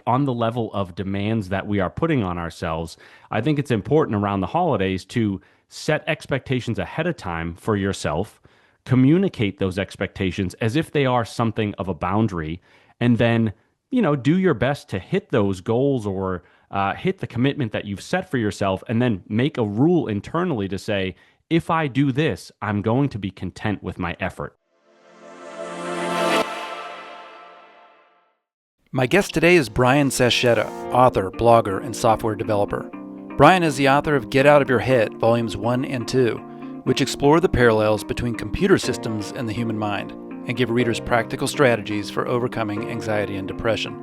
on the level of demands that we are putting on ourselves, I think it's important around the holidays to set expectations ahead of time for yourself, communicate those expectations as if they are something of a boundary, and then, do your best to hit those goals or hit the commitment that you've set for yourself, and then make a rule internally to say, if I do this, I'm going to be content with my effort. My guest today is Brian Sachetta, author, blogger, and software developer. Brian is the author of Get Out of Your Head, Volumes 1 and 2, which explore the parallels between computer systems and the human mind, and give readers practical strategies for overcoming anxiety and depression.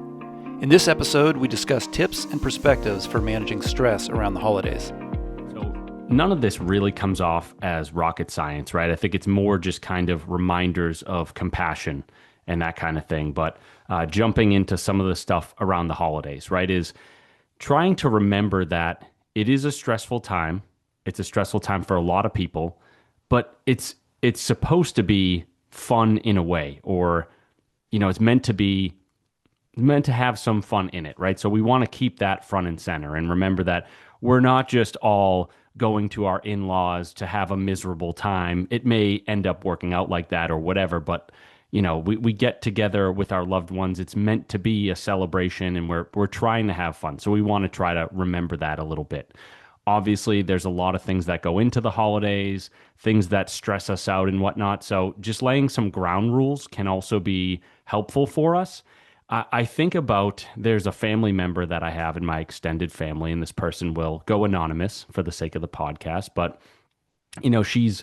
In this episode, we discuss tips and perspectives for managing stress around the holidays. So none of this really comes off as rocket science, right? I think it's more just kind of reminders of compassion and that kind of thing. But jumping into some of the stuff around the holidays, right, is trying to remember that it is a stressful time. It's a stressful time for a lot of people, but it's supposed to be fun in a way, or it's meant to have some fun in it, right? So we want to keep that front and center and remember that we're not just all going to our in-laws to have a miserable time. It may end up working out like that or whatever, but we get together with our loved ones. It's meant to be a celebration, and we're trying to have fun. So we want to try to remember that a little bit. Obviously, there's a lot of things that go into the holidays, things that stress us out and whatnot. So just laying some ground rules can also be helpful for us. I think about, there's a family member that I have in my extended family, and this person will go anonymous for the sake of the podcast, but she's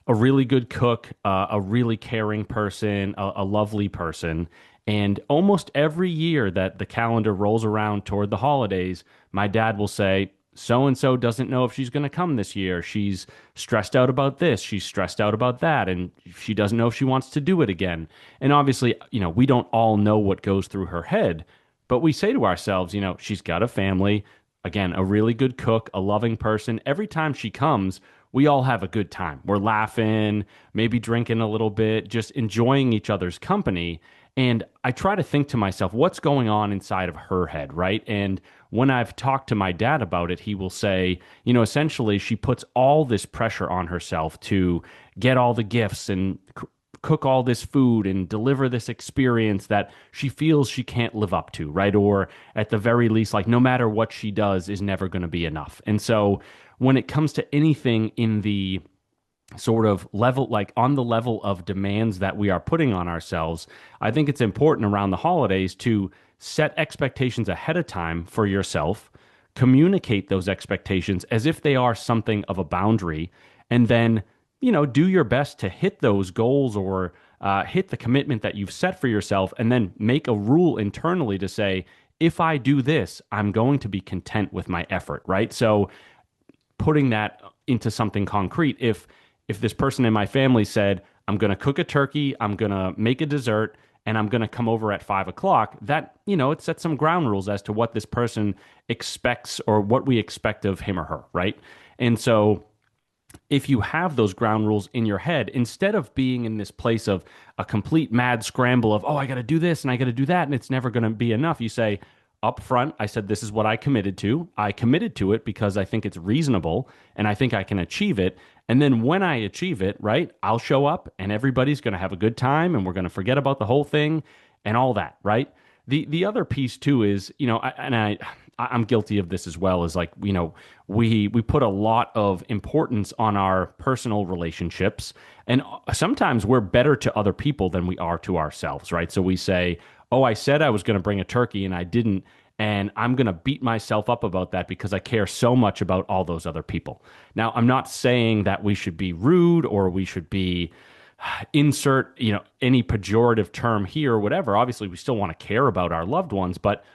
a really good cook, a really caring person, a lovely person. And almost every year that the calendar rolls around toward the holidays, my dad will say, so-and-so doesn't know if she's going to come this year. She's stressed out about this. She's stressed out about that. And she doesn't know if she wants to do it again. And obviously, we don't all know what goes through her head, but we say to ourselves, she's got a family, again, a really good cook, a loving person. Every time she comes, we all have a good time. We're laughing, maybe drinking a little bit, just enjoying each other's company. And I try to think to myself, what's going on inside of her head, right? And when I've talked to my dad about it, he will say, essentially she puts all this pressure on herself to get all the gifts and cook all this food and deliver this experience that she feels she can't live up to, right? Or at the very least, like, no matter what she does is never going to be enough. And so when it comes to anything in the sort of level, like on the level of demands that we are putting on ourselves, I think it's important around the holidays to set expectations ahead of time for yourself, communicate those expectations as if they are something of a boundary, and then, do your best to hit those goals or hit the commitment that you've set for yourself, and then make a rule internally to say, if I do this, I'm going to be content with my effort, right? So putting that into something concrete, if this person in my family said, I'm going to cook a turkey, I'm going to make a dessert, and I'm going to come over at 5 o'clock, that, it sets some ground rules as to what this person expects or what we expect of him or her, right? And so if you have those ground rules in your head, instead of being in this place of a complete mad scramble of, I got to do this and I got to do that, and it's never going to be enough, you say, up front, I said, this is what I committed to. I committed to it because I think it's reasonable and I think I can achieve it. And then when I achieve it, right, I'll show up and everybody's going to have a good time and we're going to forget about the whole thing and all that, right? The other piece too is, I'm guilty of this as well, is like, we put a lot of importance on our personal relationships, and sometimes we're better to other people than we are to ourselves, right? So we say, I said I was going to bring a turkey and I didn't, and I'm going to beat myself up about that because I care so much about all those other people. Now, I'm not saying that we should be rude or we should be insert, any pejorative term here or whatever. Obviously, we still want to care about our loved ones, but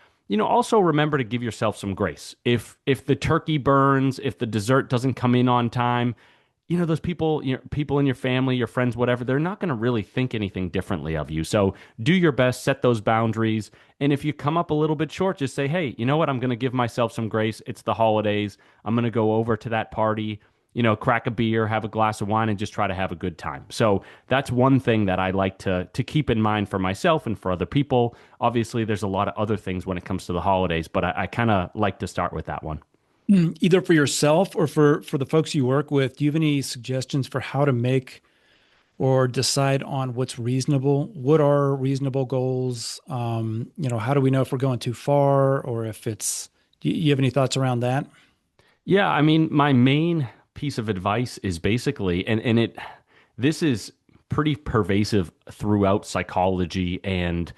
also remember to give yourself some grace. If the turkey burns, if the dessert doesn't come in on time, those people, people in your family, your friends, whatever, they're not going to really think anything differently of you. So do your best, set those boundaries. And if you come up a little bit short, just say, hey, you know what? I'm going to give myself some grace. It's the holidays. I'm going to go over to that party. crack a beer, have a glass of wine, and just try to have a good time. So that's one thing that I like to keep in mind for myself and for other people. Obviously, there's a lot of other things when it comes to the holidays, but I kind of like to start with that one. Either for yourself or for the folks you work with, do you have any suggestions for how to make or decide on what's reasonable? What are reasonable goals? How do we know if we're going too far or if do you have any thoughts around that? Yeah, I mean, my main piece of advice is basically, this is pretty pervasive throughout psychology and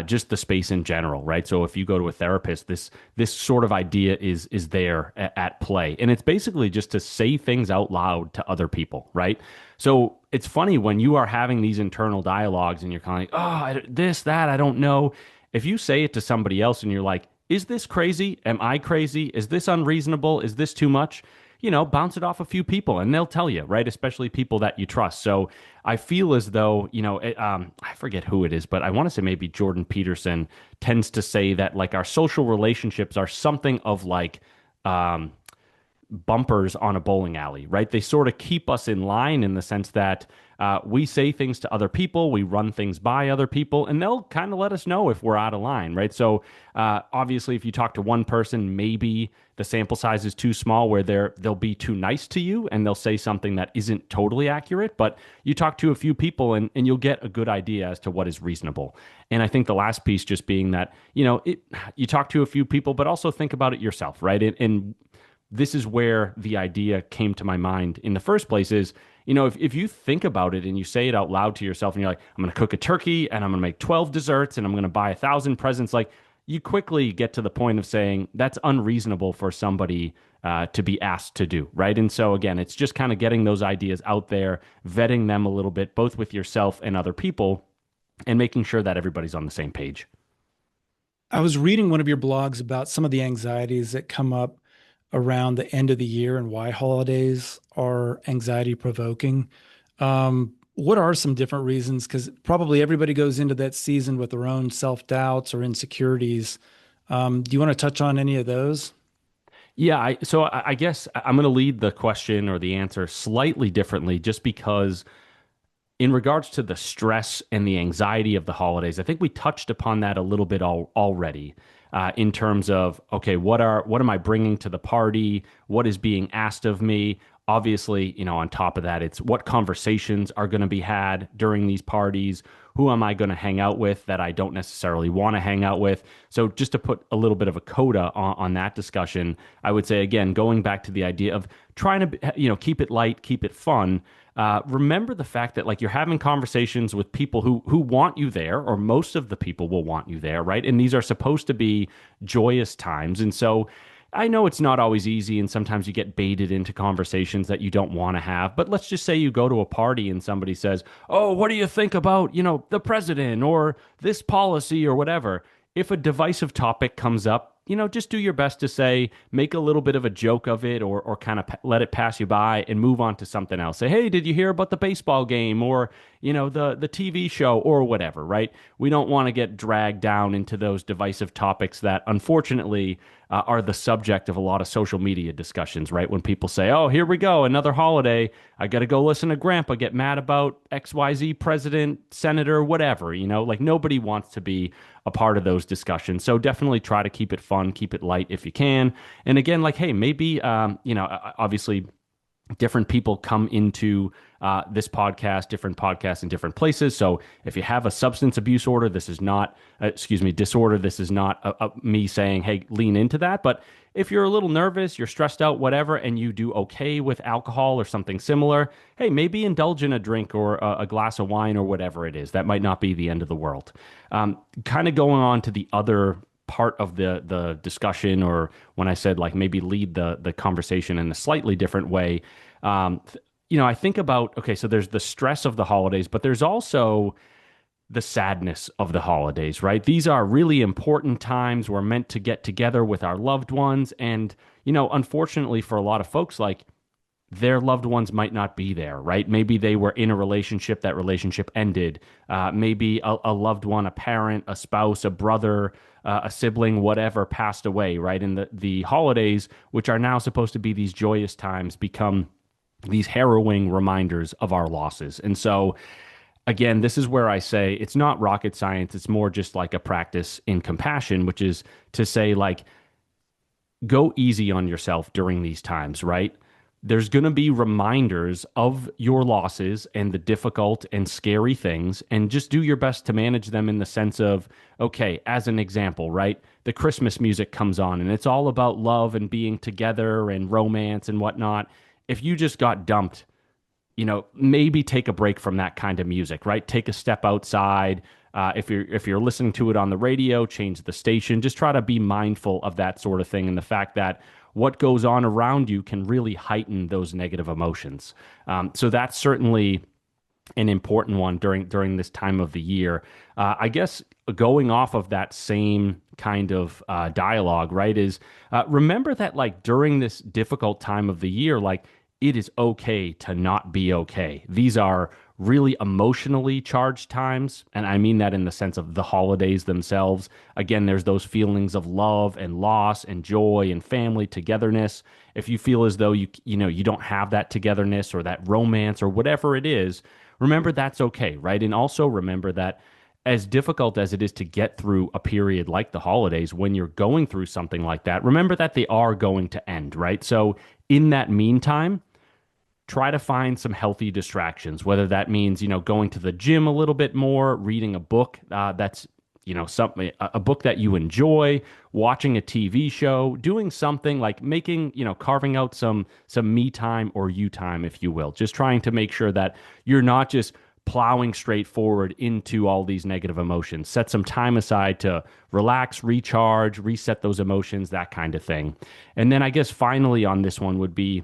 just the space in general, right? So if you go to a therapist, this sort of idea is there at play, and it's basically just to say things out loud to other people, right? So it's funny when you are having these internal dialogues and you're kind of like, oh, this, that, I don't know. If you say it to somebody else and you're like, is this crazy? Am I crazy? Is this unreasonable? Is this too much? Bounce it off a few people and they'll tell you, right? Especially people that you trust. So I feel as though, I forget who it is, but I want to say maybe Jordan Peterson tends to say that like our social relationships are something of like, bumpers on a bowling alley, right? They sort of keep us in line in the sense that we say things to other people, we run things by other people, and they'll kind of let us know if we're out of line, right? So obviously, if you talk to one person, maybe the sample size is too small where they'll be too nice to you and they'll say something that isn't totally accurate. But you talk to a few people and you'll get a good idea as to what is reasonable. And I think the last piece just being that, you talk to a few people, but also think about it yourself, right? And this is where the idea came to my mind in the first place is, if you think about it and you say it out loud to yourself and you're like, I'm going to cook a turkey and I'm going to make 12 desserts and I'm going to buy 1,000 presents, like you quickly get to the point of saying that's unreasonable for somebody to be asked to do, right? And so again, it's just kind of getting those ideas out there, vetting them a little bit, both with yourself and other people, and making sure that everybody's on the same page. I was reading one of your blogs about some of the anxieties that come up around the end of the year and why holidays are anxiety provoking. What are some different reasons? Because probably everybody goes into that season with their own self doubts or insecurities. Do you want to touch on any of those? Yeah, I guess I'm going to lead the question or the answer slightly differently just because in regards to the stress and the anxiety of the holidays, I think we touched upon that a little bit already in terms of, okay, what am I bringing to the party? What is being asked of me? Obviously, on top of that, it's what conversations are going to be had during these parties. Who am I going to hang out with that I don't necessarily want to hang out with? So just to put a little bit of a coda on that discussion, I would say, again, going back to the idea of trying to, keep it light, keep it fun. Remember the fact that like you're having conversations with people who want you there, or most of the people will want you there, right? And these are supposed to be joyous times. And so I know it's not always easy, and sometimes you get baited into conversations that you don't want to have. But let's just say you go to a party and somebody says, "Oh, what do you think about, the president or this policy or whatever?" If a divisive topic comes up, just do your best to say, make a little bit of a joke of it, or kind of let it pass you by and move on to something else. Say, hey, did you hear about the baseball game or, the TV show or whatever, right? We don't want to get dragged down into those divisive topics that unfortunately are the subject of a lot of social media discussions, right? When people say, oh, here we go, another holiday. I got to go listen to grandpa get mad about XYZ president, senator, whatever, like nobody wants to be a part of those discussions. So definitely try to keep it fun, keep it light if you can. And again, like, hey, maybe, obviously different people come into this podcast, different podcasts in different places. So if you have a substance abuse order, this is not, disorder, this is not me saying, hey, lean into that. But if you're a little nervous, you're stressed out, whatever, and you do okay with alcohol or something similar, hey, maybe indulge in a drink or a glass of wine or whatever it is. That might not be the end of the world. Kind of going on to the other part of the discussion, or when I said like maybe lead the conversation in a slightly different way, I think about, okay, so there's the stress of the holidays, but there's also the sadness of the holidays, right? These are really important times. We're meant to get together with our loved ones. And, unfortunately for a lot of folks, like their loved ones might not be there, right? Maybe they were in a relationship, that relationship ended. Maybe a loved one, a parent, a spouse, a brother, a sibling, whatever, passed away, right? And the holidays, which are now supposed to be these joyous times, become these harrowing reminders of our losses. And so, again, this is where I say it's not rocket science. It's more just like a practice in compassion, which is to say, like, go easy on yourself during these times, right? There's going to be reminders of your losses and the difficult and scary things, and just do your best to manage them in the sense of, okay, as an example, right? The Christmas music comes on and it's all about love and being together and romance and whatnot. If you just got dumped, maybe take a break from that kind of music, right? Take a step outside. If you're listening to it on the radio, change the station. Just try to be mindful of that sort of thing and the fact that what goes on around you can really heighten those negative emotions. So that's certainly an important one during this time of the year. I guess going off of that same kind of dialogue, right, is remember that like during this difficult time of the year, like it is okay to not be okay. These are really emotionally charged times, and I mean that in the sense of the holidays themselves. Again, there's those feelings of love and loss and joy and family togetherness. If you feel as though you don't have that togetherness or that romance or whatever it is, remember that's okay, right? And also remember that as difficult as it is to get through a period like the holidays, when you're going through something like that, remember that they are going to end, right? So in that meantime, try to find some healthy distractions, whether that means, going to the gym a little bit more, reading a book that's, something, a book that you enjoy, watching a TV show, doing something like making, carving out some me time or you time, if you will. Just trying to make sure that you're not just plowing straight forward into all these negative emotions. Set some time aside to relax, recharge, reset those emotions, that kind of thing. And then I guess finally on this one would be,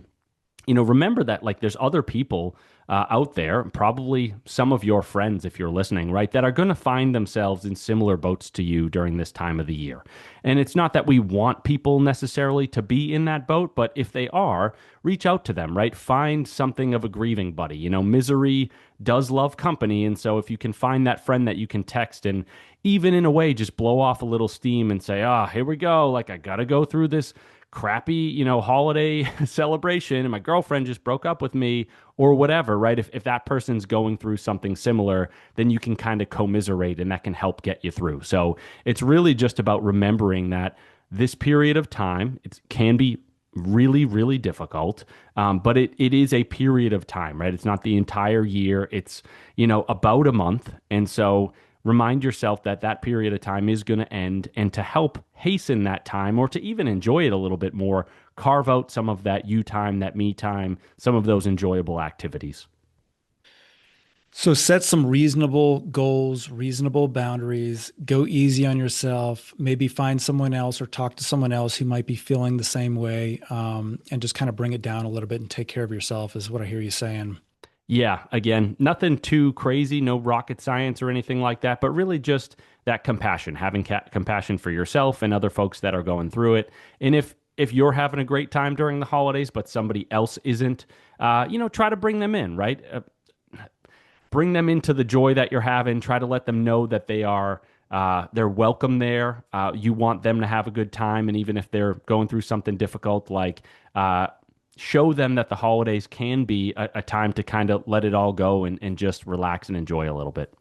remember that like there's other people out there, probably some of your friends, if you're listening, right, that are going to find themselves in similar boats to you during this time of the year. And it's not that we want people necessarily to be in that boat, but if they are, reach out to them, right? Find something of a grieving buddy. Misery does love company. And so if you can find that friend that you can text and even in a way just blow off a little steam and say, here we go. Like, I got to go through this crappy, holiday celebration and my girlfriend just broke up with me or whatever, right? If that person's going through something similar, then you can kind of commiserate and that can help get you through. So it's really just about remembering that this period of time, it can be really, really difficult, but it is a period of time, right? It's not the entire year. It's, about a month. And so remind yourself that that period of time is going to end, and to help hasten that time or to even enjoy it a little bit more, carve out some of that you time, that me time, some of those enjoyable activities. So set some reasonable goals, reasonable boundaries, go easy on yourself, maybe find someone else or talk to someone else who might be feeling the same way, and just kind of bring it down a little bit and take care of yourself is what I hear you saying. Yeah, again, nothing too crazy, no rocket science or anything like that, but really just that compassion, having compassion for yourself and other folks that are going through it. And if you're having a great time during the holidays, but somebody else isn't, try to bring them in, right? Bring them into the joy that you're having. Try to let them know that they're welcome there. You want them to have a good time, and even if they're going through something difficult, like show them that the holidays can be a time to kind of let it all go and just relax and enjoy a little bit.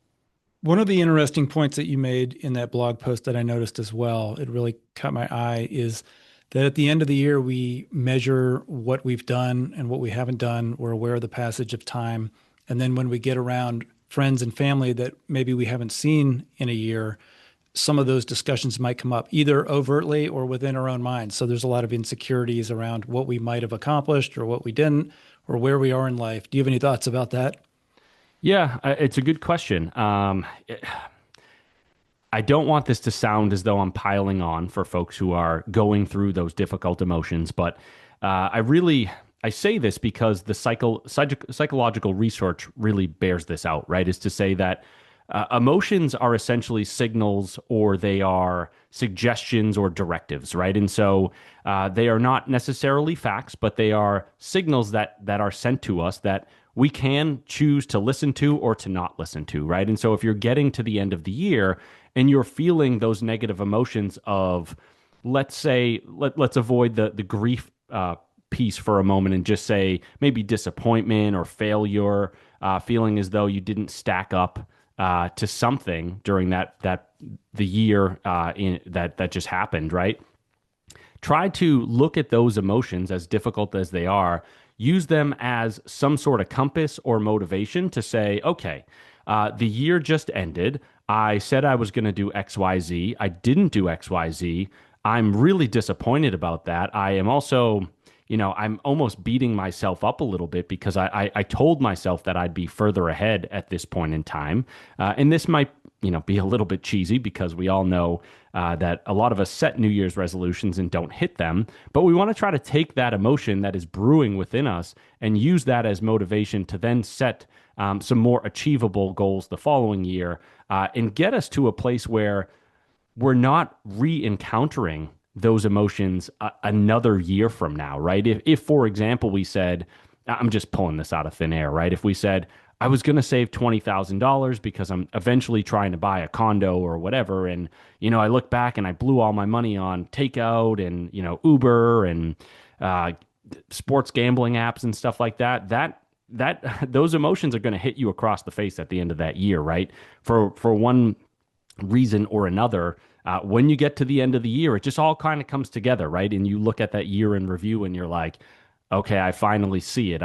One of the interesting points that you made in that blog post that I noticed as well, it really caught my eye, is that at the end of the year, we measure what we've done and what we haven't done. We're aware of the passage of time. And then when we get around friends and family that maybe we haven't seen in a year, some of those discussions might come up either overtly or within our own minds. So there's a lot of insecurities around what we might have accomplished or what we didn't or where we are in life. Do you have any thoughts about that? Yeah, it's a good question. I don't want this to sound as though I'm piling on for folks who are going through those difficult emotions, but I say this because the psychological research really bears this out, right? Is to say that emotions are essentially signals, or they are suggestions or directives, right? And so they are not necessarily facts, but they are signals that are sent to us that we can choose to listen to or to not listen to, right? And so if you're getting to the end of the year and you're feeling those negative emotions of, let's say, let's avoid the grief piece for a moment and just say maybe disappointment or failure, feeling as though you didn't stack up to something during the year that just happened, right? Try to look at those emotions, as difficult as they are, use them as some sort of compass or motivation to say, okay, the year just ended. I said I was going to do XYZ. I didn't do XYZ. I'm really disappointed about that. I am also, I'm almost beating myself up a little bit because I told myself that I'd be further ahead at this point in time. And this might, be a little bit cheesy because we all know that a lot of us set New Year's resolutions and don't hit them. But we want to try to take that emotion that is brewing within us and use that as motivation to then set some more achievable goals the following year and get us to a place where we're not re-encountering those emotions another year from now, right? If, for example, we said, I'm just pulling this out of thin air, right? If we said, I was going to save $20,000 because I'm eventually trying to buy a condo or whatever. And, I look back and I blew all my money on takeout and, Uber and sports gambling apps and stuff like that. Those emotions are going to hit you across the face at the end of that year, right? For one reason or another, when you get to the end of the year, it just all kind of comes together, right? And you look at that year in review and you're like, okay, I finally see it.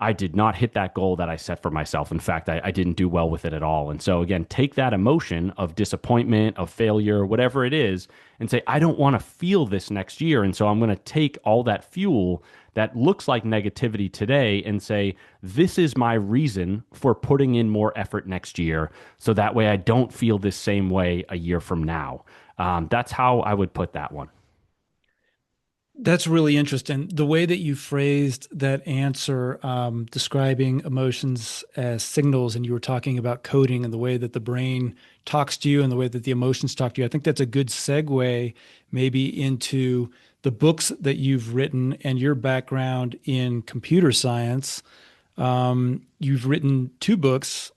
I did not hit that goal that I set for myself. In fact, I didn't do well with it at all. And so again, take that emotion of disappointment, of failure, whatever it is, and say, I don't want to feel this next year. And so I'm going to take all that fuel that looks like negativity today and say, this is my reason for putting in more effort next year. So that way I don't feel this same way a year from now. That's how I would put that one. That's really interesting. The way that you phrased that answer, describing emotions as signals, and you were talking about coding and the way that the brain talks to you and the way that the emotions talk to you. I think that's a good segue maybe into the books that you've written and your background in computer science. You've written two books,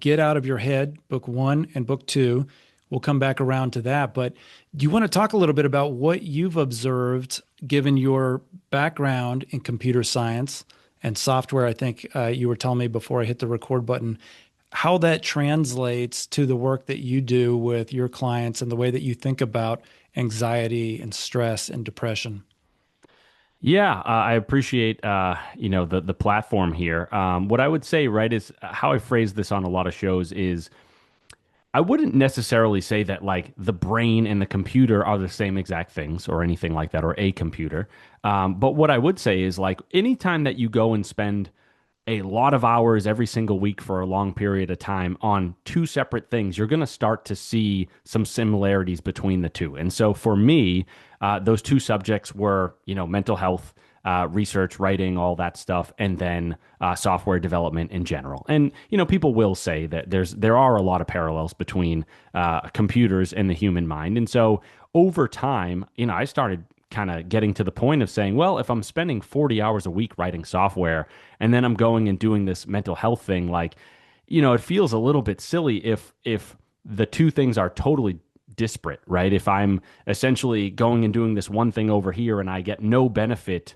Get Out of Your Head, book one and book two. We'll come back around to that. But do you want to talk a little bit about what you've observed, given your background in computer science and software? I think you were telling me before I hit the record button, how that translates to the work that you do with your clients and the way that you think about anxiety and stress and depression. Yeah, I appreciate the platform here. What I would say, right, is how I phrase this on a lot of shows is I wouldn't necessarily say that like the brain and the computer are the same exact things or anything like that, or a computer. But what I would say is like anytime that you go and spend a lot of hours every single week for a long period of time on two separate things, you're going to start to see some similarities between the two. And so for me, those two subjects were, mental health, research, writing, all that stuff, and then software development in general. And people will say that there are a lot of parallels between computers and the human mind. And so over time, I started kind of getting to the point of saying, well, if I'm spending 40 hours a week writing software and then I'm going and doing this mental health thing, like, it feels a little bit silly if the two things are totally disparate, right? If I'm essentially going and doing this one thing over here and I get no benefit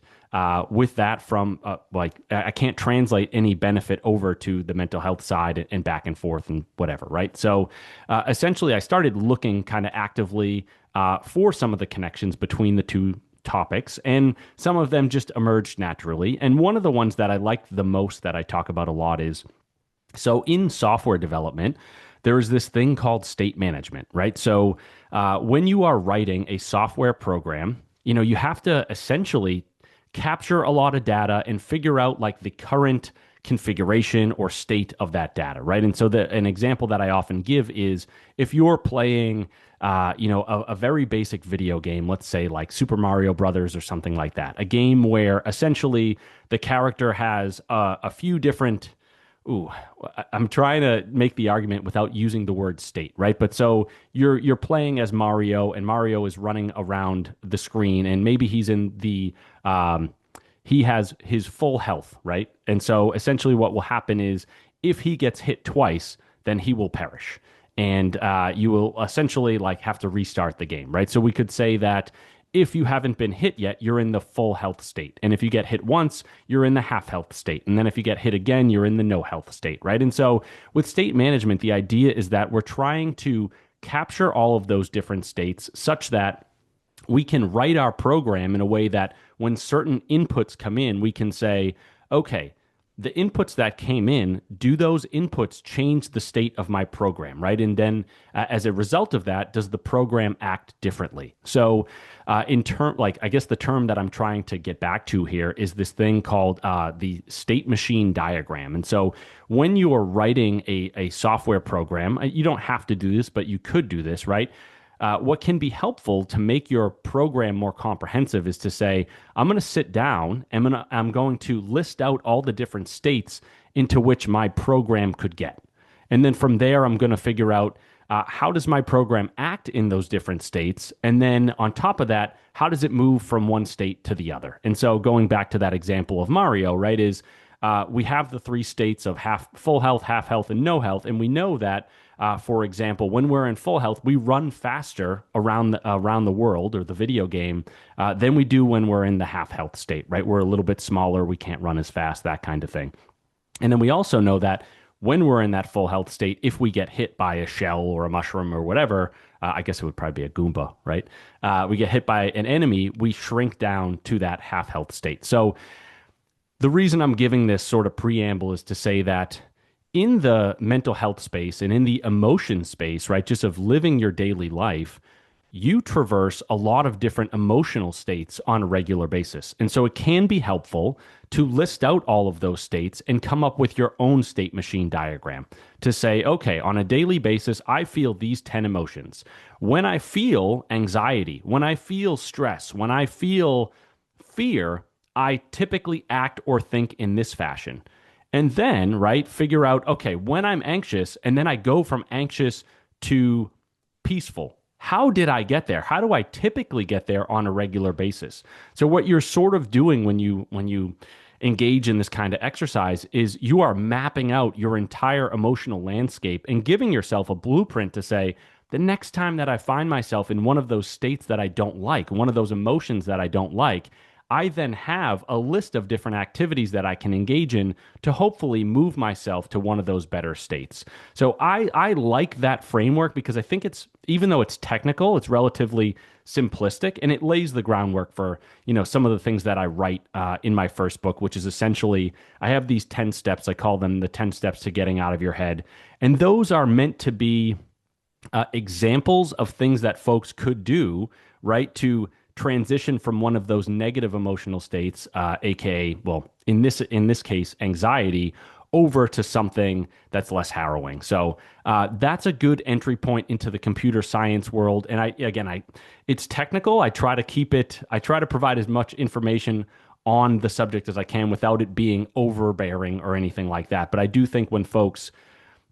with that from I can't translate any benefit over to the mental health side and back and forth and whatever, right? So essentially I started looking kind of actively for some of the connections between the two topics, and some of them just emerged naturally. And one of the ones that I like the most that I talk about a lot is, so in software development, there is this thing called state management, right? So when you are writing a software program, you have to essentially capture a lot of data and figure out like the current configuration or state of that data, right? And so an example that I often give is if you're playing, a very basic video game, let's say like Super Mario Brothers or something like that, a game where essentially the character has a few different. Ooh, I'm trying to make the argument without using the word state, right? But so you're playing as Mario, and Mario is running around the screen, and maybe he's in the he has his full health, right? And so essentially what will happen is if he gets hit twice, then he will perish. And you will essentially like have to restart the game, right? So we could say that if you haven't been hit yet, you're in the full health state. And if you get hit once, you're in the half health state. And then if you get hit again, you're in the no health state, right? And so with state management, the idea is that we're trying to capture all of those different states such that we can write our program in a way that when certain inputs come in, we can say, okay, the inputs that came in, do those inputs change the state of my program, right? And then as a result of that, does the program act differently? So I guess the term that I'm trying to get back to here is this thing called the state machine diagram. And so when you are writing a software program, you don't have to do this, but you could do this, right? What can be helpful to make your program more comprehensive is to say, I'm going to sit down and I'm going to list out all the different states into which my program could get. And then from there, I'm going to figure out how does my program act in those different states? And then on top of that, how does it move from one state to the other? And so going back to that example of Mario, right, is we have the three states of full health, half health, and no health. And we know that for example, when we're in full health, we run faster around the world or the video game than we do when we're in the half health state, right? We're a little bit smaller, we can't run as fast, that kind of thing. And then we also know that when we're in that full health state, if we get hit by a shell or a mushroom or whatever, I guess it would probably be a Goomba, right? We get hit by an enemy, we shrink down to that half health state. So the reason I'm giving this sort of preamble is to say that in the mental health space and in the emotion space, right, just of living your daily life, you traverse a lot of different emotional states on a regular basis. And so it can be helpful to list out all of those states and come up with your own state machine diagram to say, okay, on a daily basis, I feel these 10 emotions. When I feel anxiety, when I feel stress, when I feel fear, I typically act or think in this fashion. And then, right, figure out, okay, when I'm anxious, and then I go from anxious to peaceful. How did I get there? How do I typically get there on a regular basis? So what you're sort of doing when you engage in this kind of exercise is you are mapping out your entire emotional landscape and giving yourself a blueprint to say, the next time that I find myself in one of those states that I don't like, one of those emotions that I don't like, I then have a list of different activities that I can engage in to hopefully move myself to one of those better states. So I like that framework because I think it's, even though it's technical, it's relatively simplistic and it lays the groundwork for, some of the things that I write in my first book, which is essentially, I have these 10 steps. I call them the 10 steps to getting out of your head. And those are meant to be examples of things that folks could do, right, to transition from one of those negative emotional states, aka, well, in this case, anxiety, over to something that's less harrowing. So that's a good entry point into the computer science world. And it's technical. I try to provide as much information on the subject as I can without it being overbearing or anything like that. But I do think when folks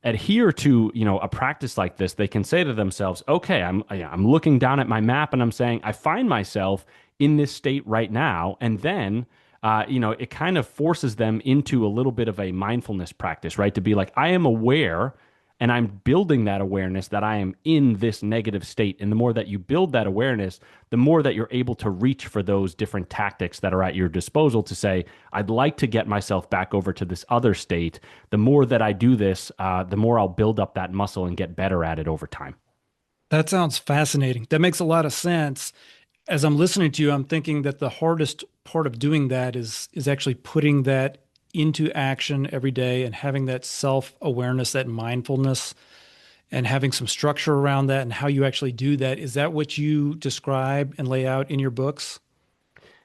adhere to a practice like this, they can say to themselves, okay, I'm looking down at my map and I'm saying I find myself in this state right now, and then it kind of forces them into a little bit of a mindfulness practice, right? To be like, I am aware and I'm building that awareness that I am in this negative state. And the more that you build that awareness, the more that you're able to reach for those different tactics that are at your disposal to say, I'd like to get myself back over to this other state. The more that I do this, the more I'll build up that muscle and get better at it over time. That sounds fascinating. That makes a lot of sense. As I'm listening to you, I'm thinking that the hardest part of doing that is actually putting that into action every day and having that self-awareness, that mindfulness, and having some structure around that and how you actually do that. Is that what you describe and lay out in your books?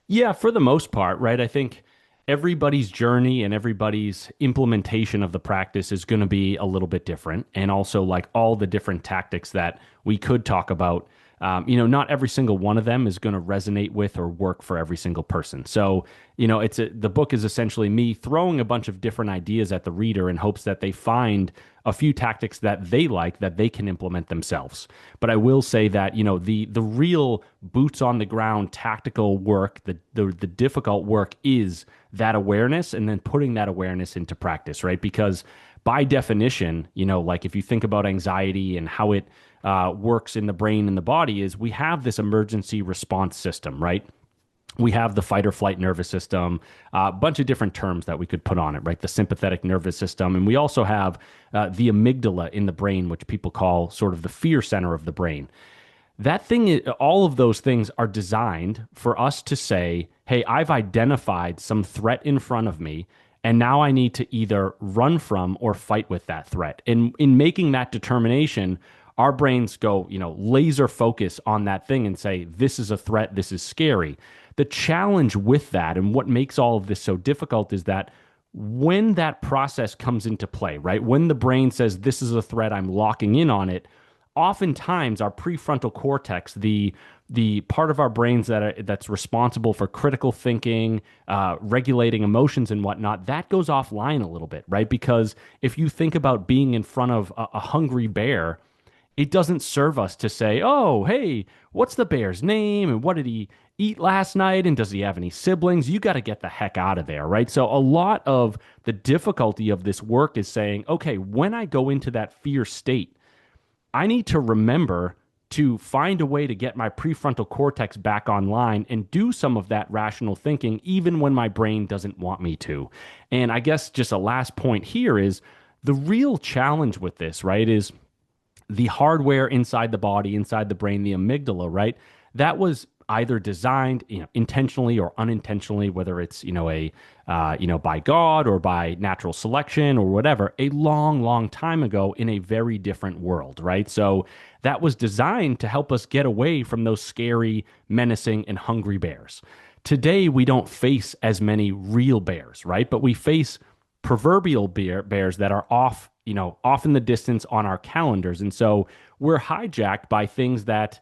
Yeah, for the most part, right? I think everybody's journey and everybody's implementation of the practice is going to be a little bit different. And also, like all the different tactics that we could talk about, not every single one of them is going to resonate with or work for every single person. So, the book is essentially me throwing a bunch of different ideas at the reader in hopes that they find a few tactics that they like that they can implement themselves. But I will say that, the real boots on the ground tactical work, the difficult work is that awareness and then putting that awareness into practice, right? Because by definition, like if you think about anxiety and how it works in the brain and the body, is we have this emergency response system, right? We have the fight or flight nervous system, a bunch of different terms that we could put on it, right? The sympathetic nervous system. And we also have the amygdala in the brain, which people call sort of the fear center of the brain. That thing, all of those things are designed for us to say, hey, I've identified some threat in front of me, and now I need to either run from or fight with that threat. And in making that determination, our brains go, laser focus on that thing and say, this is a threat, this is scary. The challenge with that and what makes all of this so difficult is that when that process comes into play, right? When the brain says, this is a threat, I'm locking in on it, oftentimes our prefrontal cortex, the part of our brains that's responsible for critical thinking, regulating emotions and whatnot, that goes offline a little bit, right? Because if you think about being in front of a hungry bear, it doesn't serve us to say, oh, hey, what's the bear's name and what did he eat last night and does he have any siblings? You got to get the heck out of there, right? So a lot of the difficulty of this work is saying, okay, when I go into that fear state, I need to remember to find a way to get my prefrontal cortex back online and do some of that rational thinking, even when my brain doesn't want me to. And I guess just a last point here is the real challenge with this, right, is the hardware inside the body, inside the brain, the amygdala, right? That was either designed, intentionally or unintentionally, whether it's, by God or by natural selection or whatever, a long, long time ago in a very different world, right? So that was designed to help us get away from those scary, menacing, and hungry bears. Today, we don't face as many real bears, right? But we face proverbial bears that are off in the distance on our calendars. And so we're hijacked by things that,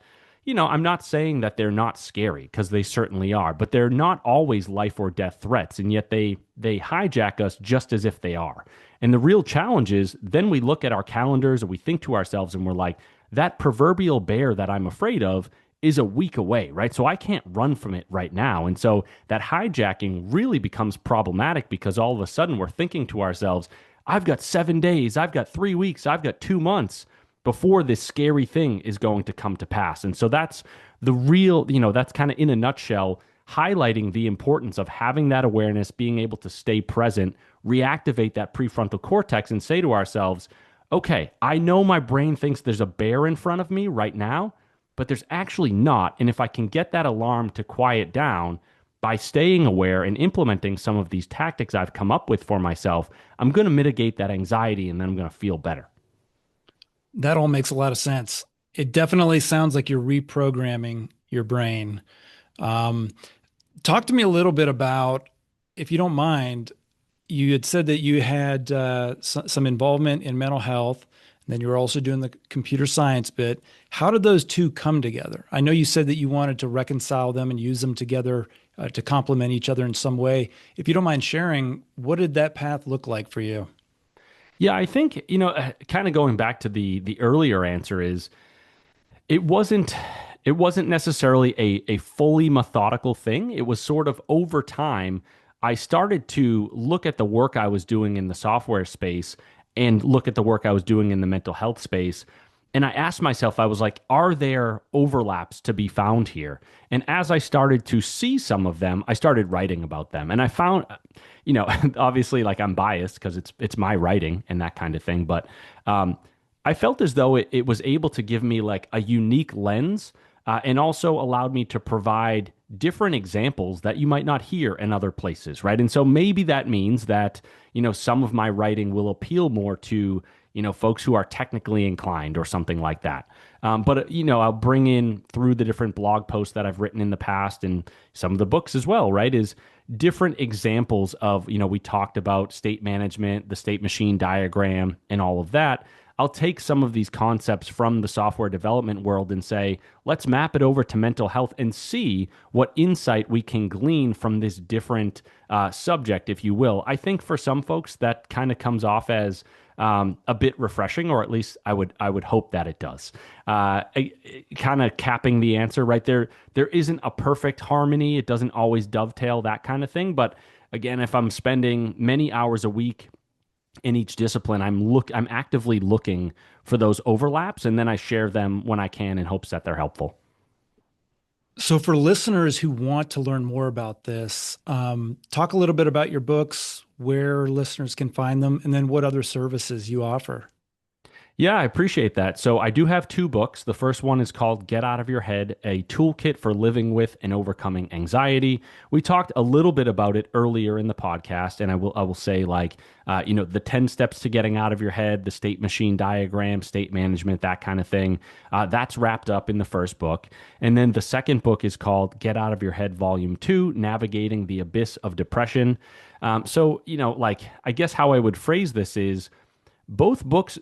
I'm not saying that they're not scary because they certainly are, but they're not always life or death threats. And yet they hijack us just as if they are. And the real challenge is then we look at our calendars and we think to ourselves and we're like, that proverbial bear that I'm afraid of is a week away, right? So I can't run from it right now. And so that hijacking really becomes problematic because all of a sudden we're thinking to ourselves, I've got 7 days, I've got 3 weeks, I've got 2 months before this scary thing is going to come to pass. And so that's the real, that's kind of in a nutshell, highlighting the importance of having that awareness, being able to stay present, reactivate that prefrontal cortex and say to ourselves, okay, I know my brain thinks there's a bear in front of me right now, but there's actually not. And if I can get that alarm to quiet down by staying aware and implementing some of these tactics I've come up with for myself, I'm going to mitigate that anxiety and then I'm going to feel better. That all makes a lot of sense. It definitely sounds like you're reprogramming your brain. Talk to me a little bit about, if you don't mind, you had said that you had some involvement in mental health, and then you were also doing the computer science bit. How did those two come together? I know you said that you wanted to reconcile them and use them together to complement each other in some way. If you don't mind sharing, what did that path look like for you? Yeah, I think, kind of going back to the earlier answer is it wasn't necessarily a fully methodical thing. It was sort of over time, I started to look at the work I was doing in the software space and look at the work I was doing in the mental health space. And I asked myself, I was like, are there overlaps to be found here? And as I started to see some of them, I started writing about them. And I found, obviously like I'm biased because it's my writing and that kind of thing. But I felt as though it was able to give me like a unique lens and also allowed me to provide different examples that you might not hear in other places, right? And so maybe that means that, some of my writing will appeal more to, folks who are technically inclined or something like that. But I'll bring in through the different blog posts that I've written in the past and some of the books as well, right? Is different examples of, we talked about state management, the state machine diagram, and all of that. I'll take some of these concepts from the software development world and say, let's map it over to mental health and see what insight we can glean from this different subject, if you will. I think for some folks that kind of comes off as a bit refreshing, or at least I would hope that it does. Kind of capping the answer right there. There isn't a perfect harmony. It doesn't always dovetail, that kind of thing. But again, if I'm spending many hours a week in each discipline, I'm actively looking for those overlaps, and then I share them when I can in hopes that they're helpful. So, for listeners who want to learn more about this, talk a little bit about your books, where listeners can find them, and then what other services you offer. Yeah, I appreciate that. So I do have two books. The first one is called Get Out of Your Head, a toolkit for living with and overcoming anxiety. We talked a little bit about it earlier in the podcast, and I will say like the 10 steps to getting out of your head, the state machine diagram, state management, that kind of thing. That's wrapped up in the first book. And then the second book is called Get Out of Your Head Volume 2, Navigating the Abyss of Depression. Like I guess how I would phrase this is both books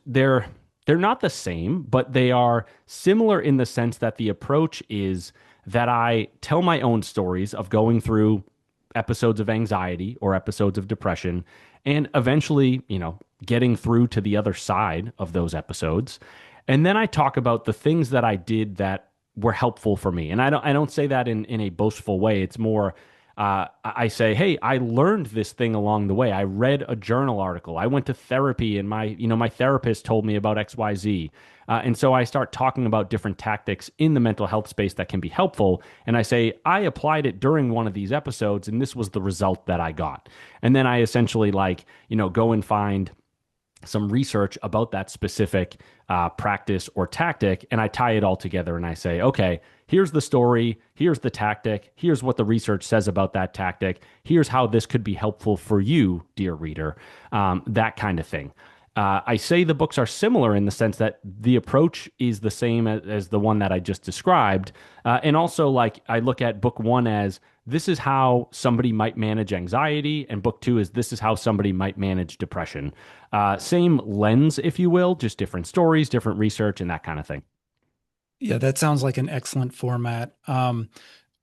they're not the same, but they are similar in the sense that the approach is that I tell my own stories of going through episodes of anxiety or episodes of depression and eventually, getting through to the other side of those episodes. And then I talk about the things that I did that were helpful for me. And I don't say that in a boastful way. It's more I say, hey, I learned this thing along the way. I read a journal article. I went to therapy, and my therapist told me about XYZ. And so I start talking about different tactics in the mental health space that can be helpful. And I say, I applied it during one of these episodes, and this was the result that I got. And then I essentially go and find some research about that specific practice or tactic, and I tie it all together and I say, okay, here's the story, here's the tactic, here's what the research says about that tactic, here's how this could be helpful for you, dear reader, that kind of thing. I say the books are similar in the sense that the approach is the same as the one that I just described. And also, like, I look at book one as this is how somebody might manage anxiety, and book two is this is how somebody might manage depression. Same lens, if you will, just different stories, different research, and that kind of thing. Yeah, that sounds like an excellent format. And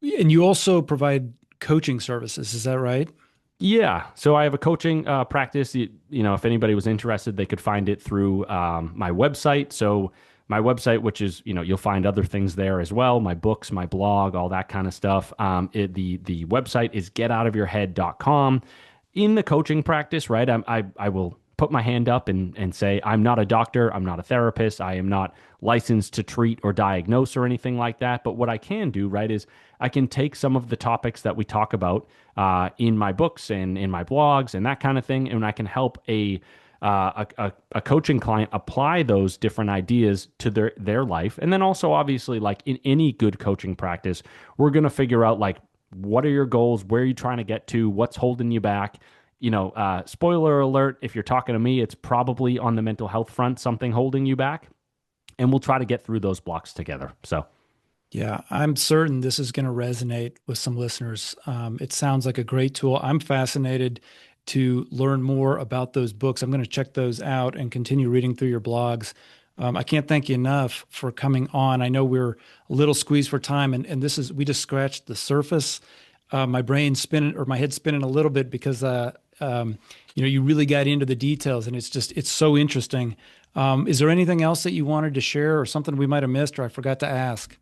you also provide coaching services, is that right? Yeah, so I have a coaching practice. If anybody was interested, they could find it through my website. So my website, which is, you'll find other things there as well, my books, my blog, all that kind of stuff. The website is getoutofyourhead.com. In the coaching practice, right, I will put my hand up and say, I'm not a doctor, I'm not a therapist, I am not licensed to treat or diagnose or anything like that. But what I can do, right, is I can take some of the topics that we talk about in my books and in my blogs and that kind of thing, and I can help a coaching client apply those different ideas to their life. And then also, obviously, like in any good coaching practice, we're going to figure out like what are your goals, where are you trying to get to, what's holding you back. Spoiler alert, if you're talking to me, it's probably on the mental health front, something holding you back. And we'll try to get through those blocks together. So, Yeah, I'm certain this is going to resonate with some listeners. It sounds like a great tool. I'm fascinated to learn more about those books. I'm going to check those out and continue reading through your blogs. I can't thank you enough for coming on. I know we're a little squeezed for time, and we just scratched the surface. My brain's spinning, or my head's spinning a little bit because you really got into the details, and it's so interesting. Is there anything else that you wanted to share, or something we might have missed, or I forgot to ask?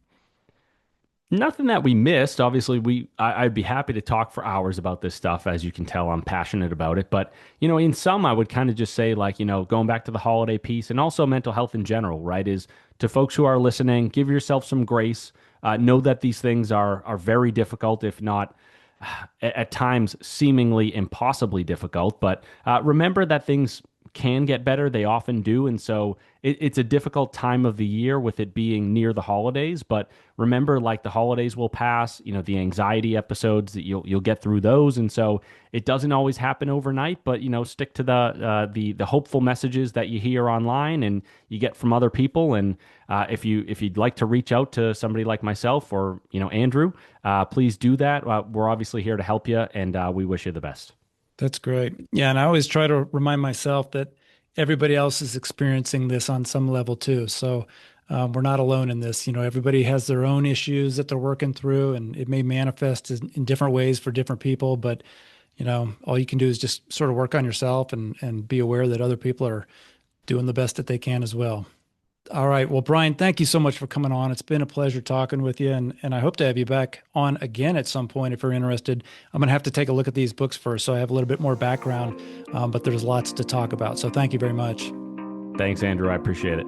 nothing that we missed. Obviously, I'd be happy to talk for hours about this stuff. As you can tell, I'm passionate about it. But in some, I would kind of just say, like, going back to the holiday piece and also mental health in general, right? Is to folks who are listening, give yourself some grace. Know that these things are very difficult, if not at times seemingly impossibly difficult. But remember that things can get better. They often do. And so it's a difficult time of the year with it being near the holidays. But remember, like, the holidays will pass, the anxiety episodes that you'll get through those. And so it doesn't always happen overnight, but stick to the hopeful messages that you hear online and you get from other people. And if you'd like to reach out to somebody like myself or Andrew, please do that. We're obviously here to help you, and we wish you the best. That's great. Yeah, and I always try to remind myself that everybody else is experiencing this on some level too. So we're not alone in this. Everybody has their own issues that they're working through, and it may manifest in different ways for different people. But all you can do is just sort of work on yourself and be aware that other people are doing the best that they can as well. All right. Well, Brian, thank you so much for coming on. It's been a pleasure talking with you, and I hope to have you back on again at some point if you're interested. I'm going to have to take a look at these books first, so I have a little bit more background, but there's lots to talk about. So thank you very much. Thanks, Andrew. I appreciate it.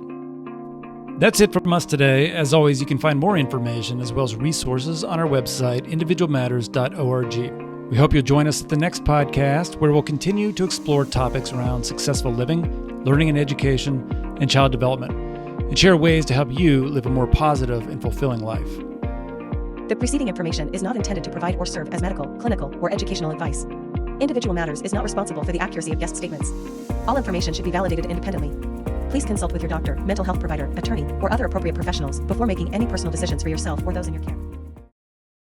That's it from us today. As always, you can find more information as well as resources on our website, individualmatters.org. We hope you'll join us at the next podcast, where we'll continue to explore topics around successful living, learning and education, and child development, and share ways to help you live a more positive and fulfilling life. The preceding information is not intended to provide or serve as medical, clinical, or educational advice. Individual Matters is not responsible for the accuracy of guest statements. All information should be validated independently. Please consult with your doctor, mental health provider, attorney, or other appropriate professionals before making any personal decisions for yourself or those in your care.